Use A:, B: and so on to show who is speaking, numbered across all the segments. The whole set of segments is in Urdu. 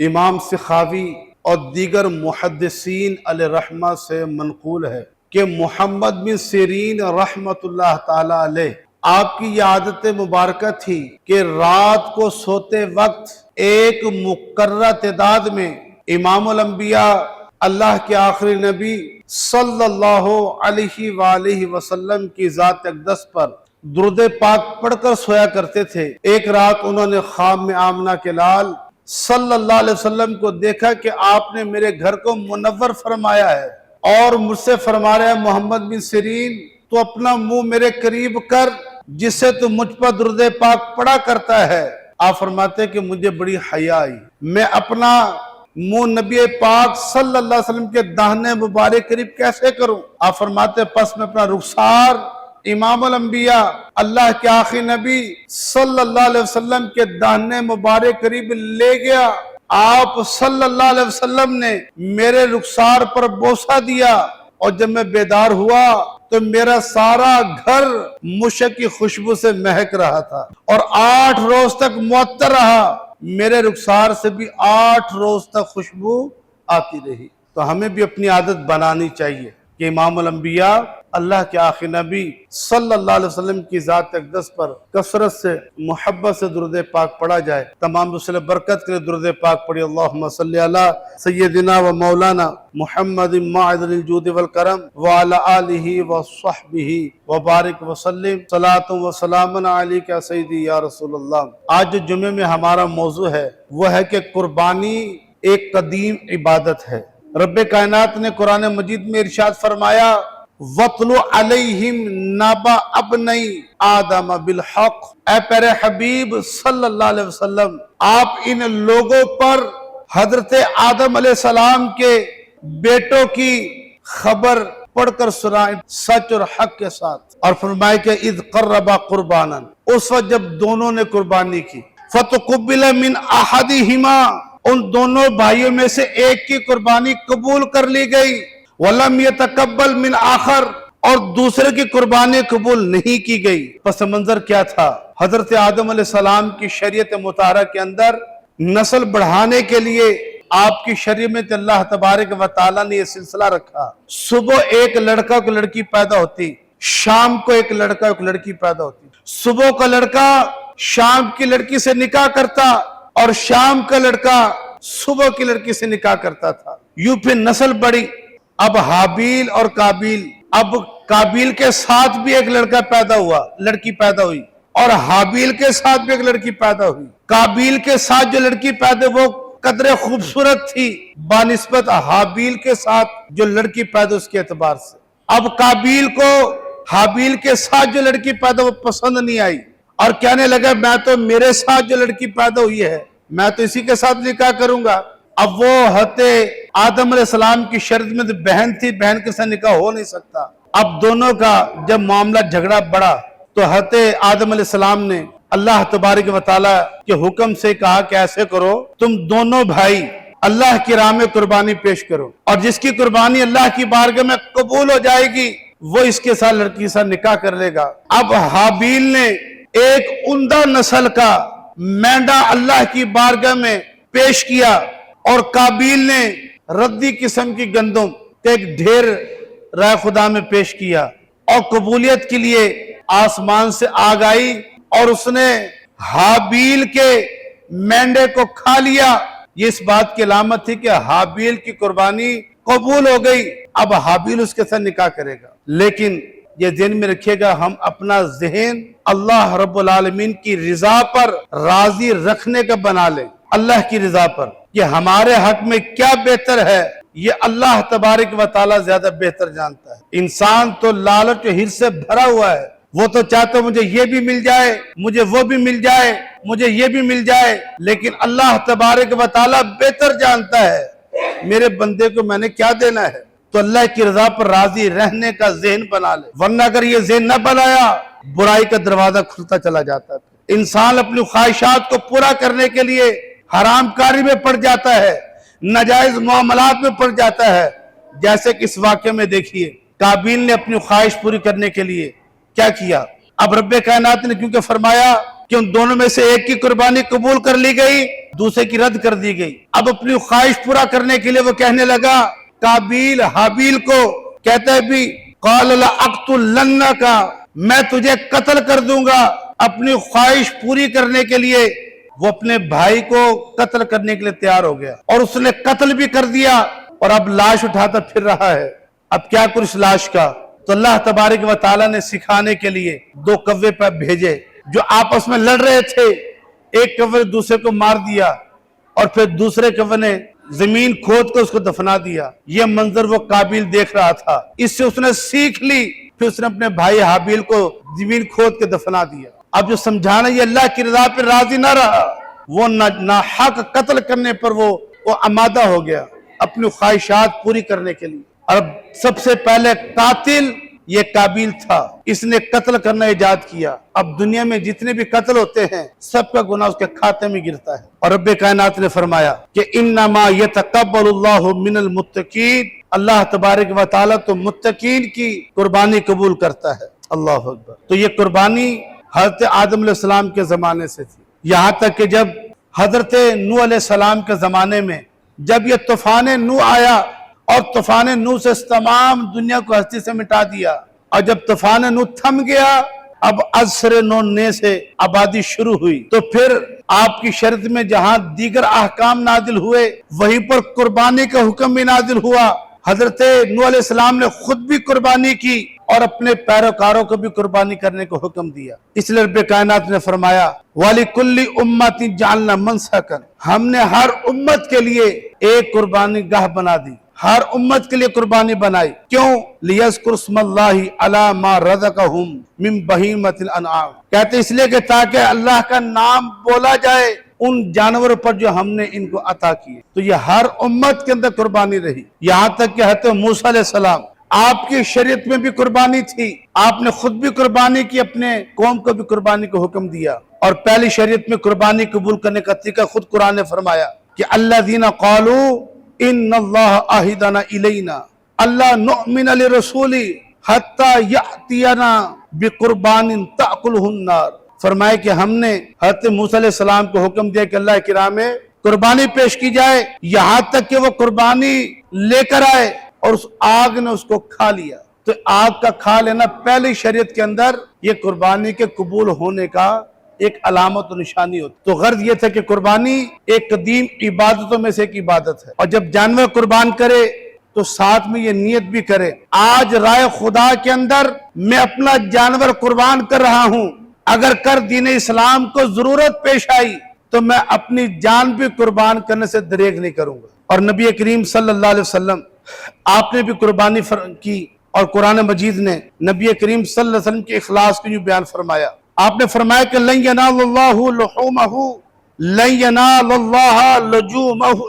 A: امام سخاوی اور دیگر محدثین علیہ رحمہ سے منقول ہے کہ محمد بن سیرین رحمت اللہ تعالی علیہ آپ کی یہ عادت مبارکہ تھی کہ رات کو سوتے وقت ایک مقررہ تعداد میں امام الانبیاء اللہ کے آخری نبی صلی اللہ علیہ وآلہ وسلم کی ذات اقدس پر درود پاک پڑھ کر سویا کرتے تھے۔ ایک رات انہوں نے خواب میں آمنہ کے لال صلی اللہ علیہ وسلم کو دیکھا کہ آپ نے میرے گھر کو منور فرمایا ہے اور مجھ سے فرما رہے ہیں محمد بن سیرین تو اپنا منہ میرے قریب کر جس سے تو مجھ پر درود پاک پڑھا کرتا ہے۔ آپ فرماتے کہ مجھے بڑی حیا آئی، میں اپنا منہ نبی پاک صلی اللہ علیہ وسلم کے داہنے مبارک قریب کیسے کروں؟ آپ فرماتے پس میں اپنا رخسار امام الانبیاء اللہ کے آخری نبی صلی اللہ علیہ وسلم کے داہنے مبارک قریب لے گیا۔ آپ صلی اللہ علیہ وسلم نے میرے رخسار پر بوسہ دیا اور جب میں بیدار ہوا تو میرا سارا گھر مشک کی خوشبو سے مہک رہا تھا اور 8 روز تک معطر رہا، میرے رخسار سے بھی 8 روز تک خوشبو آتی رہی۔ تو ہمیں بھی اپنی عادت بنانی چاہیے کہ امام الانبیاء اللہ کے آخری نبی صلی اللہ علیہ وسلم کی ذات اقدس پر کثرت سے محبت سے درود پاک پڑھا جائے۔ تمام رسول برکت کے لیے درود پاک پڑھی۔ اللہم صلی علی سیدنا و مولانا محمد معدن الجود والکرم وعلی آلہ وصحبہ وبارک وسلم صلاۃ و سلام علیک یا سیدی یا رسول اللہ۔ آج جو جمعے میں ہمارا موضوع ہے وہ ہے کہ قربانی ایک قدیم عبادت ہے۔ رب کائنات نے قرآن مجید میں ارشاد فرمایا وَاتْلُ عَلَيْهِمْ نَبَأَ ابْنَيْ آدَمَ بِالْحَقِّ، اے پیارے حبیب صلی اللہ علیہ وسلم آپ ان لوگوں پر حضرت آدم علیہ السلام کے بیٹوں کی خبر پڑھ کر سنائیں سچ اور حق کے ساتھ، اور فرمائے کہ اِذْ قَرَّبَا قُرْبَانًا، اس وقت جب دونوں نے قربانی کی، فَتُقُبِّلَ مِنْ أَحَدِهِمَا، ان دونوں بھائیوں میں سے ایک کی قربانی قبول کر لی گئی، وَلَمْ يَتَقَبَّلْ مِنْ آخر، اور دوسرے کی قربانی قبول نہیں کی گئی۔ پس منظر کیا تھا؟ حضرت آدم علیہ السلام کی شریعت مطہرہ کے اندر نسل بڑھانے کے لیے آپ کی شریعت میں اللہ تبارک و تعالیٰ نے یہ سلسلہ رکھا، صبح ایک لڑکا کو لڑکی پیدا ہوتی، شام کو ایک لڑکا ایک لڑکی پیدا ہوتی، صبح کا لڑکا شام کی لڑکی سے نکاح کرتا اور شام کا لڑکا صبح کی لڑکی سے نکاح کرتا تھا، یوں پھر نسل بڑھی۔ اب حابیل اور قابیل، اب قابیل کے ساتھ بھی ایک لڑکا پیدا ہوا، لڑکی پیدا ہوئی، اور حابیل کے ساتھ بھی ایک لڑکی پیدا ہوئی۔ قابیل کے ساتھ جو لڑکی پیدا وہ قدر خوبصورت تھی بنسبت حابیل کے ساتھ جو لڑکی پیدا اس کے اعتبار سے۔ اب قابیل کو حابیل کے ساتھ جو لڑکی پیدا وہ پسند نہیں آئی اور کہنے لگا میں تو میرے ساتھ جو لڑکی پیدا ہوئی ہے میں تو اسی کے ساتھ نکاح کروں گا۔ اب وہ حضرت آدم علیہ السلام کی شرط میں بہن تھی، بہن کے ساتھ نکاح ہو نہیں سکتا۔ اب دونوں کا جب معاملہ جھگڑا بڑھا تو حضرت آدم علیہ السلام نے اللہ تبارک و تعالیٰ کے حکم سے کہا کہ ایسے کرو تم دونوں بھائی اللہ کی راہ میں قربانی پیش کرو، اور جس کی قربانی اللہ کی بارگاہ میں قبول ہو جائے گی وہ اس کے ساتھ لڑکی کے ساتھ نکاح کر لے گا۔ اب حابیل نے ایک عمدہ نسل کا مینڈا اللہ کی بارگاہ میں پیش کیا اور قابیل نے ردی قسم کی گندم کا ایک ڈھیر رائے خدا میں پیش کیا، اور قبولیت کے لیے آسمان سے آگ آئی اور اس نے حابیل کے مینڈے کو کھا لیا۔ یہ اس بات کی علامت تھی کہ حابیل کی قربانی قبول ہو گئی، اب حابیل اس کے ساتھ نکاح کرے گا۔ لیکن یہ ذہن میں رکھیے گا ہم اپنا ذہن اللہ رب العالمین کی رضا پر راضی رکھنے کا بنا لیں، اللہ کی رضا پر کہ ہمارے حق میں کیا بہتر ہے یہ اللہ تبارک و تعالیٰ زیادہ بہتر جانتا ہے۔ انسان تو لالچ و حرص سے بھرا ہوا ہے، وہ تو چاہتا مجھے یہ بھی مل جائے، مجھے وہ بھی مل جائے، مجھے یہ بھی مل جائے، لیکن اللہ تبارک و تعالیٰ بہتر جانتا ہے میرے بندے کو میں نے کیا دینا ہے۔ تو اللہ کی رضا پر راضی رہنے کا ذہن بنا لے، ورنہ اگر یہ ذہن نہ بنایا برائی کا دروازہ کھلتا چلا جاتا ہے۔ انسان اپنی خواہشات کو پورا کرنے کے لیے حرام کاری میں پڑ جاتا ہے، ناجائز معاملات میں پڑ جاتا ہے۔ جیسے کہ اس واقعے میں دیکھیے قابیل نے اپنی خواہش پوری کرنے کے لیے کیا کیا۔ اب رب کائنات نے کیونکہ فرمایا کہ ان دونوں میں سے ایک کی قربانی قبول کر لی گئی, دوسرے کی رد کر دی گئی. اب اپنی خواہش پورا کرنے کے لیے وہ کہنے لگا قابیل حابیل کو, کہتا ہے بھی قال لأقتلنک, میں تجھے قتل کر دوں گا. اپنی خواہش پوری کرنے کے لیے وہ اپنے بھائی کو قتل کرنے کے لیے تیار ہو گیا, اور اس نے قتل بھی کر دیا, اور اب لاش اٹھاتا پھر رہا ہے. اب کیا کروں اس لاش کا؟ تو اللہ تبارک و تعالیٰ نے سکھانے کے لیے 2 کوے پہ بھیجے جو آپس میں لڑ رہے تھے. ایک کوے نے دوسرے کو مار دیا, اور پھر دوسرے کوے نے زمین کھود کر اس کو دفنا دیا. یہ منظر وہ قابیل دیکھ رہا تھا, اس سے اس نے سیکھ لی. پھر اس نے اپنے بھائی حابیل کو زمین کھود کے دفنا دیا. اب جو سمجھانا یہ اللہ کی رضا پر راضی نہ رہا, وہ ناحق قتل کرنے پر وہ آمادہ ہو گیا اپنی خواہشات پوری کرنے کے لیے. اور سب سے پہلے قاتل یہ قابیل تھا, اس نے قتل کرنا ایجاد کیا. اب دنیا میں جتنے بھی قتل ہوتے ہیں سب کا گناہ اس کے کھاتے میں گرتا ہے. اور رب کائنات نے فرمایا کہ انما یتقبل اللہ من المتقین, اللہ تبارک و تعالیٰ تو متقین کی قربانی قبول کرتا ہے. اللہ اکبر. تو یہ قربانی حضرت آدم علیہ السلام کے زمانے سے تھی, یہاں تک کہ جب حضرت نوح علیہ السلام کے زمانے میں جب یہ طوفان نوح آیا اور طوفان نوح سے تمام دنیا کو ہستی سے مٹا دیا, اور جب طوفان نوح تھم گیا اب عصر نو نئے سے آبادی شروع ہوئی. تو پھر آپ کی شریعت میں جہاں دیگر احکام نازل ہوئے وہیں پر قربانی کا حکم بھی نازل ہوا. حضرت نوح علیہ السلام نے خود بھی قربانی کی اور اپنے پیروکاروں کو بھی قربانی کرنے کو حکم دیا. اس لیے رب کائنات نے فرمایا وَلِكُلِّ أُمَّةٍ جَعَلْنَا مَنْسَكًا, ہم نے ہر امت کے لیے ایک قربانی گاہ بنا دی, ہر امت کے لیے قربانی بنائی. کیوں؟ لِيَذْكُرُ اسْمَ اللَّهِ عَلَى مَا رَزَقَهُمْ مِنْ بَهِيمَةِ الْأَنْعَامِ, کہتے اس لیے کہ تاکہ اللہ کا نام بولا جائے ان جانوروں پر جو ہم نے ان کو عطا کیے. تو یہ ہر امت کے اندر قربانی رہی, یہاں تک کہ حضرت موسیٰ علیہ السلام آپ کی شریعت میں بھی قربانی تھی, آپ نے خود بھی قربانی کی, اپنے قوم کو بھی قربانی کو حکم دیا. اور پہلی شریعت میں قربانی قبول کرنے کا طریقہ خود قرآن نے فرمایا کہ الذین قالوا ان اللہ عہدنا الینا اللہ نؤمن لرسول حتی یأتینا بقربان تأکلہ النار. فرمائے کہ ہم نے حضرت موسیٰ علیہ السلام کو حکم دیا کہ اللہ کی راہ میں قربانی پیش کی جائے, یہاں تک کہ وہ قربانی لے کر آئے اور اس آگ نے اس کو کھا لیا. تو آگ کا کھا لینا پہلی شریعت کے اندر یہ قربانی کے قبول ہونے کا ایک علامت و نشانی ہوتی. تو غرض یہ تھا کہ قربانی ایک قدیم عبادتوں میں سے ایک عبادت ہے, اور جب جانور قربان کرے تو ساتھ میں یہ نیت بھی کرے آج رائے خدا کے اندر میں اپنا جانور قربان کر رہا ہوں, اگر کر دین اسلام کو ضرورت پیش آئی تو میں اپنی جان بھی قربان کرنے سے دریغ نہیں کروں گا. اور نبی کریم صلی اللہ علیہ وسلم آپ نے بھی قربانی کی, اور قرآن مجید نے نبی کریم صلی اللہ علیہ وسلم کے اخلاص کو یوں بیان فرمایا. آپ نے فرمایا کہ لن ینال اللہ لحومہ لن ینال اللہ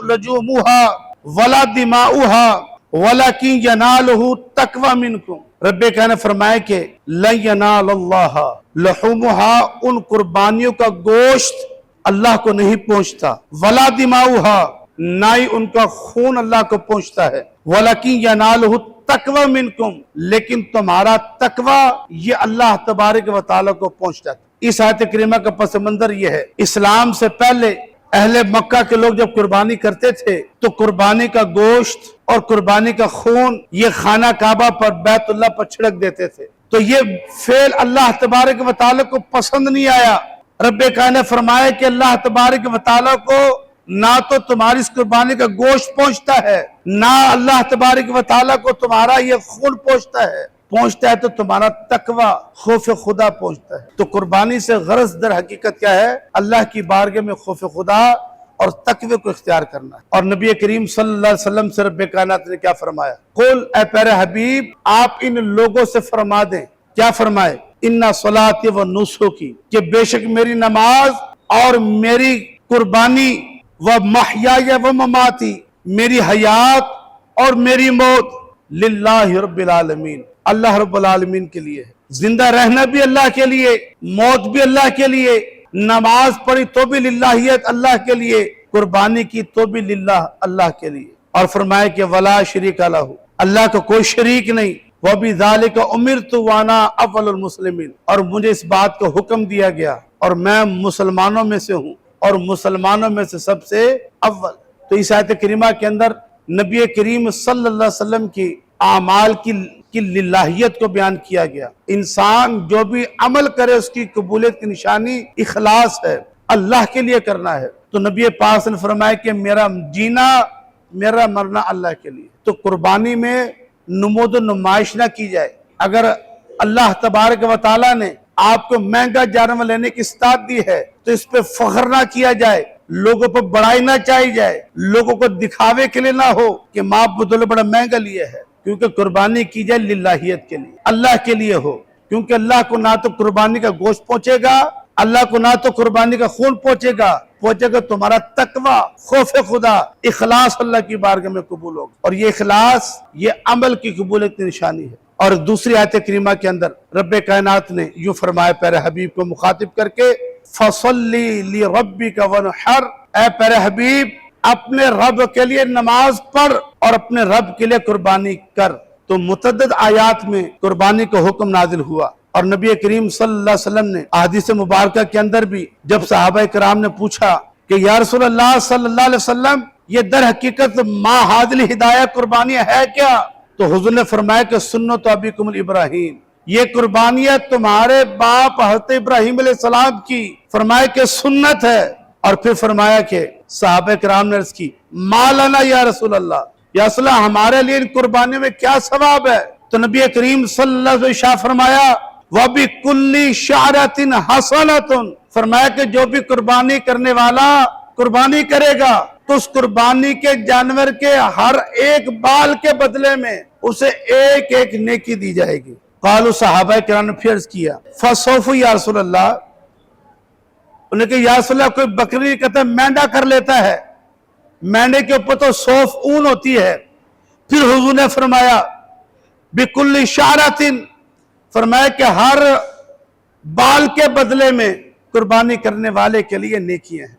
A: لجومہا ولا دماؤہا ولکن ینالہ تقوی منکم. رب نے فرمایا کہ لن ینال اللہ لحومہا, ان قربانیوں کا گوشت اللہ کو نہیں پہنچتا, ولا دماؤہا, نہ ہی ان کا خون اللہ کو پہنچتا ہے, وَلَكِنْ يَنَالُهُ التَّقْوَى مِنْكُمْ, لیکن تمہارا تقوی یہ اللہ تبارک و تعالیٰ کو پہنچتا ہے. اس آیت کریمہ کا پس منظر یہ ہے, اسلام سے پہلے اہل مکہ کے لوگ جب قربانی کرتے تھے تو قربانی کا گوشت اور قربانی کا خون یہ خانہ کعبہ پر بیت اللہ پر چھڑک دیتے تھے. تو یہ فعل اللہ تبارک و تعالیٰ کو پسند نہیں آیا. رب نے فرمایا کہ اللہ تبارک و تعالیٰ کو نہ تو تمہاری اس قربانی کا گوشت پہنچتا ہے, نہ اللہ تبارک و تعالیٰ کو تمہارا یہ خون پہنچتا ہے تو تمہارا تقوی خوف خدا پہنچتا ہے. تو قربانی سے غرض در حقیقت کیا ہے؟ اللہ کی بارگاہ میں خوف خدا اور تقوی کو اختیار کرنا ہے. اور نبی کریم صلی اللہ علیہ وسلم سے رب کائنات نے کیا فرمایا؟ قل, اے پیارے حبیب آپ ان لوگوں سے فرما دیں. کیا فرمائے؟ اِنَّ صَلَاتِ وَنُسُكِ, کہ بے شک میری نماز اور میری قربانی وَمَحْيَايَ وَمَمَاتِي, میری حیات اور میری موت للہ رب العالمین, اللہ رب العالمین کے لیے ہے. زندہ رہنا بھی اللہ کے لیے, موت بھی اللہ کے لیے, نماز پڑھی تو بھی للہیت اللہ کے لیے, قربانی کی تو بھی للہ اللہ کے لیے. اور فرمائے کہ وَلَا شَرِيكَ لَهُ, اللہ کا کوئی شریک نہیں. وَبِذَلِكَ أُمِرْتُ وَأَنَا أَوَّلُ الْمُسْلِمِينَ, اور مجھے اس بات کو حکم دیا گیا اور میں مسلمانوں میں سے ہوں اور مسلمانوں میں سے سب سے اول۔ تو اس آیت کریمہ کے اندر نبی کریم صلی اللہ علیہ وسلم کی اعمال کی للہیت کو بیان کیا گیا۔ انسان جو بھی عمل کرے اس کی قبولیت کی نشانی اخلاص ہے، اللہ کے لیے کرنا ہے۔ تو نبی پاک نے فرمایا کہ میرا جینا میرا مرنا اللہ کے لیے۔ تو قربانی میں نمود و نمائش نہ کی جائے۔ اگر اللہ تبارک و تعالیٰ نے آپ کو مہنگا جانور لینے کی استطاعت دی ہے تو اس پہ فخر نہ کیا جائے، لوگوں پر بڑائی نہ چاہی جائے، لوگوں کو دکھاوے کے لیے نہ ہو کہ ماں بدولے بڑا مہنگا لیے ہے، کیونکہ قربانی کی جائے للہیت کے لیے، اللہ کے لیے ہو۔ کیونکہ اللہ کو نہ تو قربانی کا گوشت پہنچے گا، اللہ کو نہ تو قربانی کا خون پہنچے گا تمہارا تقوی، خوف خدا، اخلاص اللہ کی بارگاہ میں قبول ہوگا۔ اور یہ اخلاص یہ عمل کی قبولیت کی نشانی ہے۔ اور دوسری آیت کریمہ کے اندر رب کائنات نے یوں فرمایا پیارے حبیب کو مخاطب کر کے، فَصَلِّ لِرَبِّكَ وَانْحَرْ، اے پیارے حبیب اپنے رب کے لیے نماز پڑھ اور اپنے رب کے لیے قربانی کر۔ تو متعدد آیات میں قربانی کا حکم نازل ہوا، اور نبی کریم صلی اللہ علیہ وسلم نے احادیث مبارکہ کے اندر بھی جب صحابہ کرام نے پوچھا کہ یا رسول اللہ صلی اللہ علیہ وسلم یہ در حقیقت ما حاضل ہدایہ قربانی ہے کیا؟ تو حضور نے فرمایا کہ سنت ابیکم ابراہیم، یہ قربانیاں تمہارے باپ حضرت ابراہیم علیہ السلام کی، فرمایا کہ سنت ہے۔ اور پھر فرمایا کہ صحابہ کرام نے عرض کی ما لنا یا رسول اللہ، یا رسول اللہ ہمارے لیے ان قربانیوں میں کیا ثواب ہے؟ تو نبی کریم صلی اللہ علیہ وسلم شاہ فرمایا وَبِكُلِّ شَعْرَةٍ حَسَنَةٌ، فرمایا کہ جو بھی قربانی کرنے والا قربانی کرے گا تو اس قربانی کے جانور کے ہر ایک بال کے بدلے میں اسے ایک ایک نیکی دی جائے گی۔ قالوا صحابہ کرام نے پھر عرض کیا فَصَوْفُ یا رسول اللہ، انہوں نے کہا یا رسول اللہ کوئی بکری کہتا ہے مینڈا کر لیتا ہے، مینڈے کے اوپر تو صوف اون ہوتی ہے۔ پھر حضور نے فرمایا بِكُلِّ شَعْرَةٍ، فرمایا کہ ہر بال کے بدلے میں قربانی کرنے والے کے لیے نیکیاں ہیں۔